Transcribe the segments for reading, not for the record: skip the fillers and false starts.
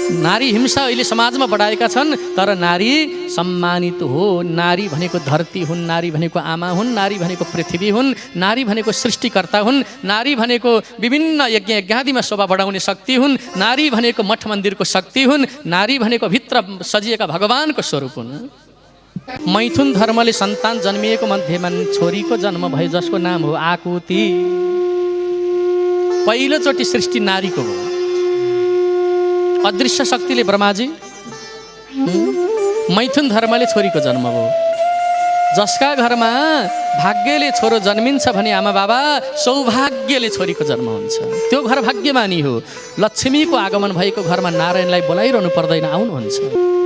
नारी हिंसा अहिले समाजमा बढाएका छन्, तर नारी सम्मानित हो। नारी भनेको धरती हुन्, नारी भनेको आमा हुन्, नारी भनेको पृथ्वी हुन्, नारी भनेको सृष्टिकर्ता हुन्, नारी भनेको विभिन्न यज्ञ यज्ञादिमा शोभा बढाउने शक्ति हुन्, नारी भनेको मठ मन्दिरको शक्ति हुन्, नारी भनेको भित्र सजिएका भगवानको स्वरूप हुन्। मैथुन धर्मले सन्तान जन्मिएको मध्येमा छोरीको जन्म भयो, जसको नाम हो आकुति। पहिलोचोटि सृष्टि नारीको हो। अदृश्य शक्तिले ब्रह्माजी, मैथुन धर्मले छोरीको जन्म हो। जसका घरमा भाग्यले छोरो जन्मिन्छ भने आमा बाबा, सौभाग्यले छोरीको जन्म हुन्छ। त्यो घर भाग्यमानी हो। लक्ष्मीको आगमन भएको घरमा नारायणलाई बोलाइरहनु पर्दैन, आउनुहुन्छ।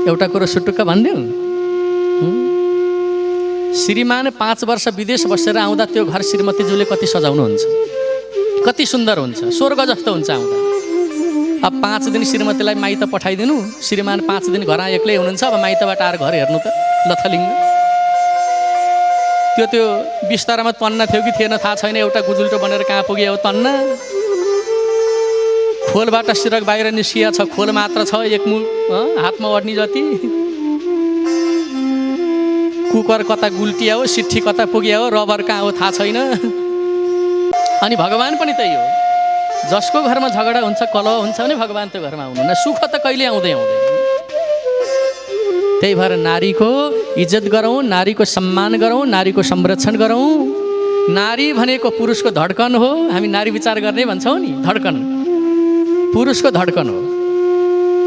एउटा कुरो सुटुक्क भनिदिउँ, श्रीमान 5 वर्ष विदेश बसेर आउँदा त्यो घर श्रीमतीज्यूले कति सजाउनुहुन्छ, कति सुन्दर हुन्छ, स्वर्ग जस्तो हुन्छ आउँदा। अब 5 दिन श्रीमतीलाई माइत पठाइदिनु, श्रीमान 5 दिन घर एक्लै हुनुहुन्छ, अब माइतबाट आएर घर हेर्नु त लथलिङ्ग। त्यो बिस्तारामा तन्न थियो कि थिएन थाहा छैन, एउटा गुजुल्टो बनेर कहाँ पुग्यो तन्न। खोलबाट सिरक बाहिर निस्किया छ, खोल मात्र छ, एक मुख हातमा ओढ्ने जति। कुकर कता गुल्टिया हो, सिट्ठी कता पुग्या हो, रबर कहाँ हो थाहा छैन। अनि भगवान पनि त्यही हो। जसको घरमा झगडा हुन्छ, कलह हुन्छ भने भगवान त्यो घरमा आउनुहुन्न, सुख त कहिले आउँदै आउँदैन। त्यही भएर नारीको इज्जत गरौँ, नारीको सम्मान गरौँ, नारीको संरक्षण गरौँ। नारी भनेको पुरुषको धड्कन हो। हामी नारी विचार गर्ने भन्छौँ नि, धड्कन पुरुषको धड्कन हो।